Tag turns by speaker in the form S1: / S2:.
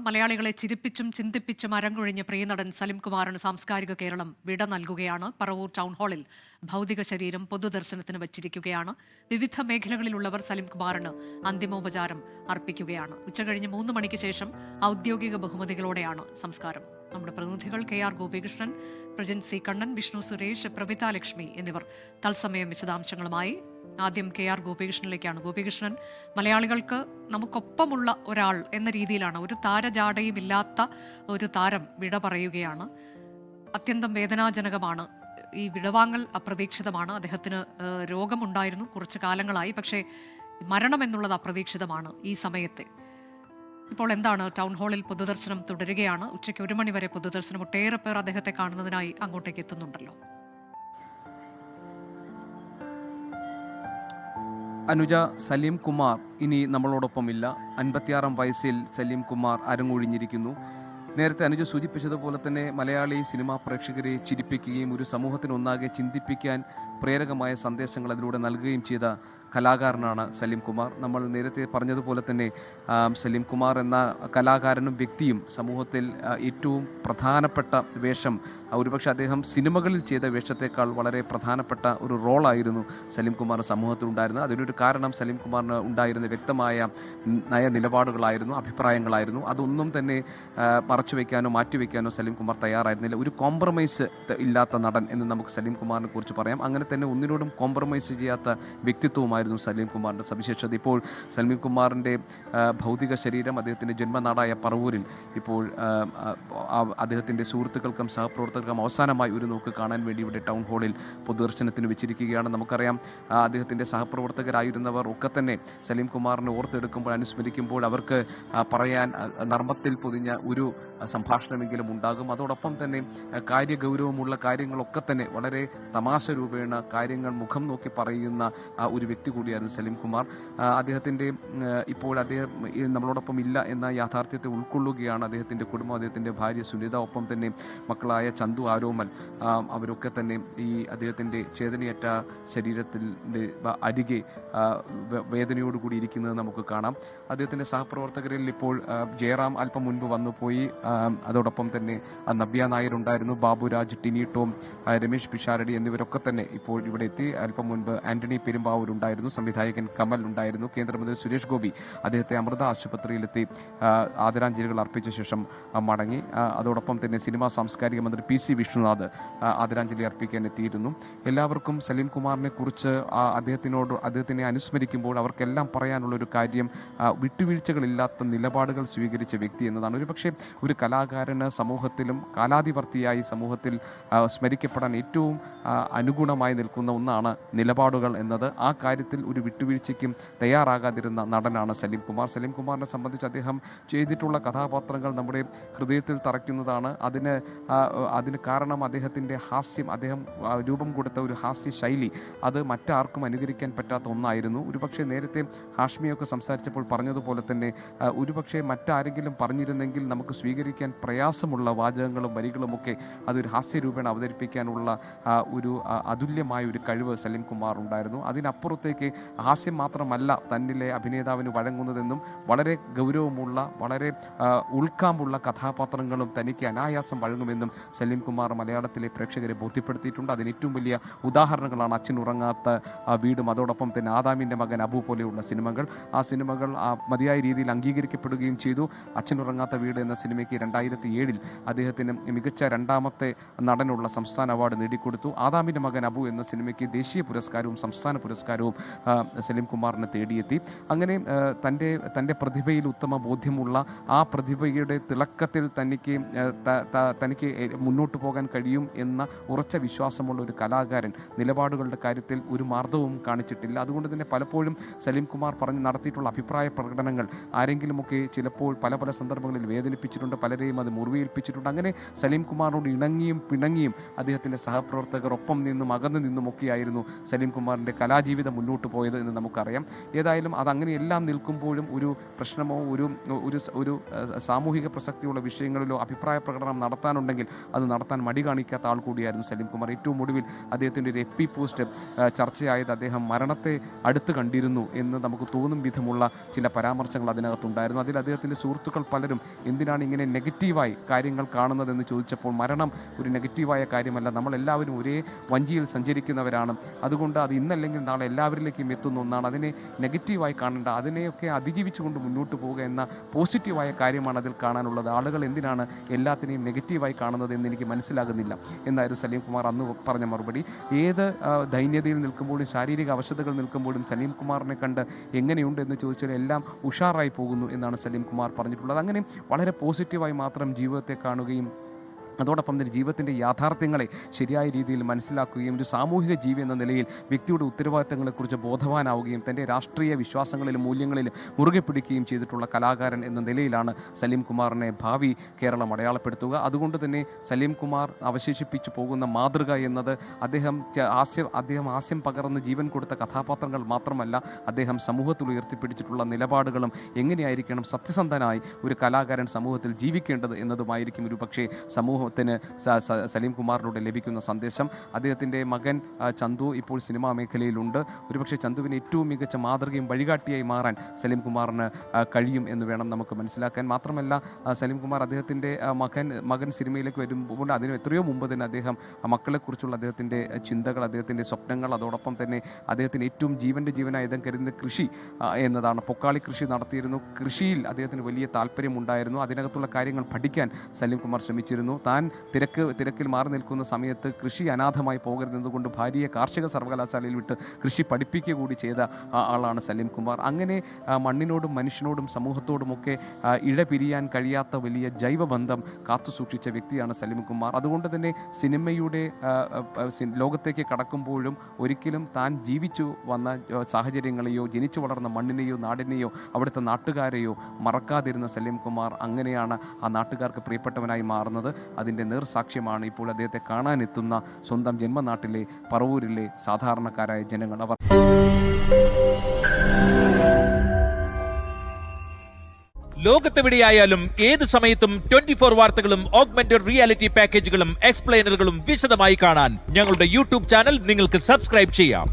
S1: മലയാളികളെ ചിരിപ്പിച്ചും ചിന്തിപ്പിച്ചും അരങ്ങൊഴിഞ്ഞ പ്രിയനടൻ സലിം കുമാറിന് സാംസ്കാരിക കേരളം വിട നൽകുകയാണ്. പറവൂർ ടൗൺ ഹാളിൽ ഭൗതിക ശരീരം പൊതുദർശനത്തിന് വച്ചിരിക്കുകയാണ്. വിവിധ മേഖലകളിലുള്ളവർ സലിം കുമാറിന് അന്തിമോപചാരം അർപ്പിക്കുകയാണ്. ഉച്ചകഴിഞ്ഞ് 3 മണിക്ക് ശേഷം ഔദ്യോഗിക ബഹുമതികളോടെയാണ് സംസ്കാരം. നമ്മുടെ പ്രതിനിധികൾ KR ഗോപികൃഷ്ണൻ, പ്രജിൻ സി കണ്ണൻ, വിഷ്ണു സുരേഷ്, പ്രവിത ലക്ഷ്മി എന്നിവർ തത്സമയം വിശദാംശങ്ങളുമായി. ആദ്യം KR ഗോപികൃഷ്ണനിലേക്കാണ്. ഗോപികൃഷ്ണൻ, മലയാളികൾക്ക് നമുക്കൊപ്പമുള്ള ഒരാൾ എന്ന രീതിയിലാണ്, ഒരു താരജാടയും ഇല്ലാത്ത ഒരു താരം വിട പറയുകയാണ്. അത്യന്തം വേദനാജനകമാണ്. ഈ വിടവാങ്ങൽ അപ്രതീക്ഷിതമാണ്. അദ്ദേഹത്തിന് രോഗമുണ്ടായിരുന്നു കുറച്ചു കാലങ്ങളായി, പക്ഷേ മരണം എന്നുള്ളത് അപ്രതീക്ഷിതമാണ് ഈ സമയത്തെ. ഇപ്പോൾ എന്താണ്? ടൗൺ ഹാളിൽ പൊതുദർശനം തുടരുകയാണ്. ഉച്ചയ്ക്ക് 1 മണി വരെ പൊതുദർശനം. ഒട്ടേറെ പേർ അദ്ദേഹത്തെ കാണുന്നതിനായി അങ്ങോട്ടേക്ക് എത്തുന്നുണ്ടല്ലോ.
S2: അനുജ, സലീം കുമാർ ഇനി നമ്മളോടൊപ്പമില്ല. 56-ാം വയസ്സിൽ സലീം കുമാർ അരങ്ങൊഴിഞ്ഞിരിക്കുന്നു. നേരത്തെ അനുജ സൂചിപ്പിച്ചതുപോലെ തന്നെ മലയാളി സിനിമാ പ്രേക്ഷകരെ ചിരിപ്പിക്കുകയും ഒരു സമൂഹത്തിനൊന്നാകെ ചിന്തിപ്പിക്കാൻ പ്രേരകമായ സന്ദേശങ്ങൾ അതിലൂടെ നൽകുകയും ചെയ്ത കലാകാരനാണ് സലീം കുമാർ. നമ്മൾ നേരത്തെ പറഞ്ഞതുപോലെ തന്നെ സലീം കുമാർ എന്ന കലാകാരനും വ്യക്തിയും സമൂഹത്തിൽ ഏറ്റവും പ്രധാനപ്പെട്ട വേഷം, ഒരുപക്ഷെ അദ്ദേഹം സിനിമകളിൽ ചെയ്ത വേഷത്തേക്കാൾ വളരെ പ്രധാനപ്പെട്ട ഒരു റോളായിരുന്നു സലീം കുമാർ സമൂഹത്തിലുണ്ടായിരുന്നത്. അതിനൊരു കാരണം സലീം കുമാറിന് ഉണ്ടായിരുന്ന വ്യക്തമായ നിലപാടുകളായിരുന്നു, അഭിപ്രായങ്ങളായിരുന്നു. അതൊന്നും തന്നെ മറച്ചുവെക്കാനോ മാറ്റിവെക്കാനോ സലീം കുമാർ തയ്യാറായിരുന്നില്ല. ഒരു കോംപ്രമൈസ് ഇല്ലാത്ത നടൻ എന്ന് നമുക്ക് സലീം കുമാറിനെ കുറിച്ച് പറയാം. അങ്ങനെ തന്നെ ഒന്നിനോടും കോംപ്രമൈസ് ചെയ്യാത്ത വ്യക്തിത്വമായിരുന്നു സലീം കുമാറിൻ്റെ സവിശേഷത. ഇപ്പോൾ സലീം കുമാറിൻ്റെ ഭൗതിക ശരീരം അദ്ദേഹത്തിൻ്റെ ജന്മനാടായ പറവൂരിൽ ഇപ്പോൾ അദ്ദേഹത്തിൻ്റെ സുഹൃത്തുക്കൾക്കും സഹപ്രവർത്തകർക്കും അവസാനമായി ഒരു നോക്ക് കാണാൻ വേണ്ടി ഇവിടെ ടൗൺ ഹാളിൽ പൊതുദർശനത്തിന് വെച്ചിരിക്കുകയാണ്. നമുക്കറിയാം, അദ്ദേഹത്തിൻ്റെ സഹപ്രവർത്തകരായിരുന്നവർ ഒക്കെ തന്നെ സലീം കുമാറിനെ ഓർത്തെടുക്കുമ്പോൾ, അനുസ്മരിക്കുമ്പോൾ അവർക്ക് പറയാൻ നർമ്മത്തിൽ പൊതിഞ്ഞ ഒരു സംഭാഷണമെങ്കിലും ഉണ്ടാകും. അതോടൊപ്പം തന്നെ കാര്യഗൗരവമുള്ള കാര്യങ്ങളൊക്കെ തന്നെ വളരെ തമാശ രൂപേണ കാര്യങ്ങൾ മുഖം നോക്കി പറയുന്ന ഒരു വ്യക്തി കൂടിയായിരുന്നു സലീം കുമാർ. അദ്ദേഹത്തിൻ്റെ ഇപ്പോൾ അദ്ദേഹം നമ്മളോടൊപ്പം ഇല്ല എന്ന യാഥാർത്ഥ്യത്തെ ഉൾക്കൊള്ളുകയാണ് അദ്ദേഹത്തിൻ്റെ കുടുംബം, അദ്ദേഹത്തിൻ്റെ ഭാര്യ സുനിത, ഒപ്പം തന്നെ മക്കളായ ചന്തു, ആരോമൽ, അവരൊക്കെ തന്നെ ഈ അദ്ദേഹത്തിൻ്റെ ചേതനയേറ്റ ശരീരത്തിൻ്റെ അരികെ വേദനയോടുകൂടി ഇരിക്കുന്നത് നമുക്ക് കാണാം. അദ്ദേഹത്തിൻ്റെ സഹപ്രവർത്തകരിൽ ഇപ്പോൾ ജയറാം അല്പം മുൻപ് വന്നുപോയി. അതോടൊപ്പം തന്നെ നവ്യ നായർ ഉണ്ടായിരുന്നു, ബാബുരാജ്, ടിനി ടോം, രമേശ് പിഷാരടി എന്നിവരൊക്കെ തന്നെ ഇപ്പോൾ ഇവിടെ എത്തി. അല്പം മുൻപ് ആന്റണി പെരുമ്പാവൂർ ഉണ്ടായിരുന്നു, സംവിധായകൻ കമൽ ഉണ്ടായിരുന്നു, കേന്ദ്രമന്ത്രി സുരേഷ് ഗോപി അദ്ദേഹത്തെ അമൃത ആശുപത്രിയിലെത്തി ആദരാഞ്ജലികൾ അർപ്പിച്ച ശേഷം മടങ്ങി. അതോടൊപ്പം തന്നെ സിനിമാ സാംസ്കാരിക മന്ത്രി PC വിഷ്ണുനാഥ് ആദരാഞ്ജലി അർപ്പിക്കാൻ എത്തിയിരുന്നു. എല്ലാവർക്കും സലീം കുമാറിനെ കുറിച്ച് അദ്ദേഹത്തിനെ അനുസ്മരിക്കുമ്പോൾ അവർക്കെല്ലാം പറയാനുള്ള ഒരു കാര്യം, വിട്ടുവീഴ്ചകളില്ലാത്ത നിലപാടുകൾ സ്വീകരിച്ച വ്യക്തി എന്നതാണ്. ഒരുപക്ഷെ ഒരു കലാകാരന് സമൂഹത്തിലും കാലാതിവർത്തിയായി സമൂഹത്തിൽ സ്മരിക്കപ്പെടാൻ ഏറ്റവും അനുഗുണമായി നിൽക്കുന്ന ഒന്നാണ് നിലപാടുകൾ എന്നത്. ആ കാര്യത്തിൽ ഒരു വിട്ടുവീഴ്ചയ്ക്കും തയ്യാറാകാതിരുന്ന നടനാണ് സലീം കുമാർ. സലീം കുമാറിനെ സംബന്ധിച്ച് അദ്ദേഹം ചെയ്തിട്ടുള്ള കഥാപാത്രങ്ങൾ നമ്മുടെ ഹൃദയത്തിൽ തറയ്ക്കുന്നതാണ്. അതിന് കാരണം അദ്ദേഹത്തിൻ്റെ ഹാസ്യം, അദ്ദേഹം രൂപം കൊടുത്ത ഒരു ഹാസ്യ ശൈലി, അത് മറ്റാർക്കും അനുകരിക്കാൻ പറ്റാത്ത ഒന്നായിരുന്നു. ഒരുപക്ഷെ നേരത്തെ ഹാഷ്മിയൊക്കെ സംസാരിച്ചപ്പോൾ പറഞ്ഞതുപോലെ തന്നെ ഒരുപക്ഷെ മറ്റാരെങ്കിലും പറഞ്ഞിരുന്നെങ്കിൽ നമുക്ക് സ്വീകരിക്കാൻ പ്രയാസമുള്ള വാചകങ്ങളും വരികളുമൊക്കെ അതൊരു ഹാസ്യരൂപേണ അവതരിപ്പിക്കാനുള്ള ഒരു അതുല്യമായ ഒരു കഴിവ് സലീം കുമാർ ഉണ്ടായിരുന്നു. അതിനപ്പുറത്തേക്ക് ഹാസ്യം മാത്രമല്ല തന്നിലെ അഭിനേതാവിന് വഴങ്ങുന്നതെന്നും വളരെ ഗൗരവമുള്ള, വളരെ ഉൾക്കാമ്പുള്ള കഥാപാത്രങ്ങളും തനിക്ക് അനായാസം വഴങ്ങുമെന്നും സലീം കുമാർ മലയാളത്തിലെ പ്രേക്ഷകരെ ബോധ്യപ്പെടുത്തിയിട്ടുണ്ട്. അതിന് ഏറ്റവും വലിയ ഉദാഹരണങ്ങളാണ് അച്ഛൻ ഉറങ്ങാത്ത വീടും അതോടൊപ്പം തന്നെ ആദാമിൻ്റെ മകൻ അബു പോലെയുള്ള സിനിമകൾ. ആ സിനിമകൾ മതിയായ രീതിയിൽ അംഗീകരിക്കപ്പെടുകയും ചെയ്തു. അച്ഛൻ ഉറങ്ങാത്ത വീട് എന്ന സിനിമയ്ക്ക് 2007 അദ്ദേഹത്തിന് മികച്ച 2ാമത്തെ നടനുള്ള സംസ്ഥാന അവാർഡ് നേടിക്കൊടുത്തു. ആദാമിൻ്റെ മകൻ അബു എന്ന സിനിമയ്ക്ക് ദേശീയ പുരസ്കാരവും സംസ്ഥാന പുരസ്കാരവും സലീം കുമാറിന് തേടിയെത്തി. അങ്ങനെ തൻ്റെ പ്രതിഭയിൽ ഉത്തമ ബോധ്യമുള്ള, ആ പ്രതിഭയുടെ തിളക്കത്തിൽ തനിക്ക് മുന്നോട്ട് പോകാൻ കഴിയും എന്ന ഉറച്ച വിശ്വാസമുള്ള ഒരു കലാകാരൻ നിലപാടുകളുടെ കാര്യത്തിൽ ഒരു മാർദ്ദവും കാണിച്ചിട്ടില്ല. അതുകൊണ്ട് തന്നെ പലപ്പോഴും സലീം കുമാർ നടത്തിയിട്ടുള്ള അഭിപ്രായ പ്രകടനങ്ങൾ ആരെങ്കിലുമൊക്കെ ചിലപ്പോൾ പല സന്ദർഭങ്ങളിൽ വേദനിപ്പിച്ചിട്ടുണ്ട്, പലരെയും അത് മുറിവേൽപ്പിച്ചിട്ടുണ്ട്. അങ്ങനെ സലീം കുമാറിനോട് ഇണങ്ങിയും പിണങ്ങിയും അദ്ദേഹത്തിൻ്റെ സഹപ്രവർത്തകർ ഒപ്പം നിന്നും അകന്നു നിന്നുമൊക്കെയായിരുന്നു സലീം കുമാറിൻ്റെ കലാജീവിതം മുന്നോട്ട് പോയത് എന്ന് നമുക്കറിയാം. ഏതായാലും അതങ്ങനെയെല്ലാം നിൽക്കുമ്പോഴും ഒരു പ്രശ്നമോ ഒരു സാമൂഹിക പ്രസക്തിയുള്ള വിഷയങ്ങളിലോ അഭിപ്രായ പ്രകടനം നടത്താനുണ്ടെങ്കിൽ അത് നടത്താൻ മടി കാണിക്കാത്ത ആൾ കൂടിയായിരുന്നു സലീം കുമാർ. ഏറ്റവും ഒടുവിൽ അദ്ദേഹത്തിൻ്റെ ഒരു FB പോസ്റ്റ് ചർച്ചയായത് അദ്ദേഹം മരണത്തെ അടുത്ത് കണ്ടിരുന്നു എന്ന് നമുക്ക് തോന്നും വിധമുള്ള ചില പരാമർശങ്ങൾ അതിനകത്തുണ്ടായിരുന്നു. അതിൽ അദ്ദേഹത്തിൻ്റെ സുഹൃത്തുക്കൾ പലരും എന്തിനാണ് ഇങ്ങനെ നെഗറ്റീവായി കാര്യങ്ങൾ കാണുന്നതെന്ന് ചോദിച്ചപ്പോൾ മരണം ഒരു നെഗറ്റീവായ കാര്യമല്ല, നമ്മളെല്ലാവരും ഒരേ വഞ്ചിയിൽ സഞ്ചരിക്കുന്നവരാണ്, അതുകൊണ്ട് അത് ഇന്നല്ലെങ്കിൽ നാളെ എല്ലാവരിലേക്കും എത്തുന്ന ഒന്നാണ്, അതിനെ നെഗറ്റീവായി കാണേണ്ട, അതിനെയൊക്കെ അതിജീവിച്ചുകൊണ്ട് മുന്നോട്ട് പോവുക എന്ന പോസിറ്റീവായ കാര്യമാണ് അതിൽ കാണാനുള്ളത്. ആളുകൾ എന്തിനാണ് എല്ലാത്തിനെയും നെഗറ്റീവായി കാണുന്നത് എന്ന് എനിക്ക് മനസ്സിലാകുന്നില്ല എന്നായിരുന്നു സലീം കുമാർ അന്ന് പറഞ്ഞ മറുപടി. ഏത് ദൈന്യതയിൽ നിൽക്കുമ്പോഴും ശാരീരിക അവശതകൾ നിൽക്കുമ്പോഴും സലീം കുമാറിനെ കണ്ട് എങ്ങനെയുണ്ട് എന്ന് ചോദിച്ചാൽ എല്ലാം ഉഷാറായി പോകുന്നു എന്നാണ് സലീം കുമാർ പറഞ്ഞിട്ടുള്ളത്. അങ്ങനെ വളരെ പോസിറ്റീവായി മാത്രം ജീവിതത്തെ കാണുകയും അതോടൊപ്പം തന്നെ ജീവിതത്തിൻ്റെ യാഥാർത്ഥ്യങ്ങളെ ശരിയായ രീതിയിൽ മനസ്സിലാക്കുകയും ഒരു സാമൂഹിക ജീവി എന്ന നിലയിൽ വ്യക്തിയുടെ ഉത്തരവാദിത്തങ്ങളെക്കുറിച്ച് ബോധവാനാവുകയും തൻ്റെ രാഷ്ട്രീയ വിശ്വാസങ്ങളിലും മൂല്യങ്ങളിലും മുറുകെ പിടിക്കുകയും ചെയ്തിട്ടുള്ള കലാകാരൻ എന്ന നിലയിലാണ് സലീം കുമാറിനെ ഭാവി കേരളം അടയാളപ്പെടുത്തുക. അതുകൊണ്ട് തന്നെ സലീം കുമാർ അവശേഷിപ്പിച്ചു പോകുന്ന മാതൃക എന്നത് അദ്ദേഹം ഹാസ്യം പകർന്ന് ജീവൻ കൊടുത്ത കഥാപാത്രങ്ങൾ മാത്രമല്ല, അദ്ദേഹം സമൂഹത്തിൽ ഉയർത്തിപ്പിടിച്ചിട്ടുള്ള നിലപാടുകളും എങ്ങനെയായിരിക്കണം സത്യസന്ധനായി ഒരു കലാകാരൻ സമൂഹത്തിൽ ജീവിക്കേണ്ടത് എന്നതുമായിരിക്കും ഒരു പക്ഷേ സമൂഹത്തിന് സലീം കുമാറിലൂടെ ലഭിക്കുന്ന സന്ദേശം. അദ്ദേഹത്തിൻ്റെ മകൻ ചന്തു ഇപ്പോൾ സിനിമാ മേഖലയിലുണ്ട്. ഒരുപക്ഷെ ചന്തുവിന് ഏറ്റവും മികച്ച മാതൃകയും വഴികാട്ടിയായി മാറാൻ സലീം കുമാറിന് കഴിയും എന്ന് വേണം നമുക്ക് മനസ്സിലാക്കാൻ. മാത്രമല്ല സലീം കുമാർ അദ്ദേഹത്തിൻ്റെ മകൻ സിനിമയിലേക്ക് വരുമ്പോൾ അതിന് എത്രയോ മുമ്പ് തന്നെ അദ്ദേഹം മക്കളെക്കുറിച്ചുള്ള അദ്ദേഹത്തിൻ്റെ ചിന്തകൾ, അദ്ദേഹത്തിൻ്റെ സ്വപ്നങ്ങൾ, അതോടൊപ്പം തന്നെ അദ്ദേഹത്തിന് ഏറ്റവും ജീവനായി അദ്ദേഹം കരുതുന്ന കൃഷി എന്നതാണ്. പൊക്കാളി കൃഷി നടത്തിയിരുന്നു. കൃഷിയിൽ അദ്ദേഹത്തിന് വലിയ താല്പര്യമുണ്ടായിരുന്നു. അതിനകത്തുള്ള കാര്യങ്ങൾ പഠിക്കാൻ സലീം കുമാർ ശ്രമിച്ചിരുന്നു. താൻ തിരക്കിൽ മാറി നിൽക്കുന്ന സമയത്ത് കൃഷി അനാഥമായി പോകരുതെന്നുകൊണ്ട് ഭാര്യയെ കാർഷിക സർവകലാശാലയിൽ വിട്ട് കൃഷി പഠിപ്പിക്കുക കൂടി ചെയ്ത ആളാണ് സലീം കുമാർ. അങ്ങനെ മണ്ണിനോടും മനുഷ്യനോടും സമൂഹത്തോടുമൊക്കെ ഇഴപിരിയാൻ കഴിയാത്ത വലിയ ജൈവബന്ധം കാത്തു സൂക്ഷിച്ച വ്യക്തിയാണ് സലീം കുമാർ. അതുകൊണ്ട് തന്നെ സിനിമയുടെ ലോകത്തേക്ക് കടക്കുമ്പോഴും ഒരിക്കലും താൻ ജീവിച്ചു വന്ന സാഹചര്യങ്ങളെയോ ജനിച്ചു വളർന്ന മണ്ണിനെയോ നാടിനെയോ അവിടുത്തെ നാട്ടുകാരെയോ മറക്കാതിരുന്ന സലീം കുമാർ അങ്ങനെയാണ് ആ നാട്ടുകാർക്ക് പ്രിയപ്പെട്ടവനായി മാറുന്നത്. അതിൻ്റെ നേർസാക്ഷ്യമാണ് ഇപ്പോൾ അദ്ദേഹത്തെ കാണാനെത്തുന്ന സ്വന്തം ജന്മനാട്ടിലെ പറവൂരിലെ സാധാരണക്കാരായ ജനങ്ങൾ. അവർ
S3: ലോകത്തെവിടെയായാലും ഏത് സമയത്തും 24 വാർത്തകളും ഓഗ്മെന്റഡ് റിയാലിറ്റി പാക്കേജുകളും എക്സ്പ്ലെയിനറുകളും വിശദമായി കാണാൻ ഞങ്ങളുടെ യൂട്യൂബ് ചാനൽ നിങ്ങൾക്ക് സബ്സ്ക്രൈബ് ചെയ്യാം.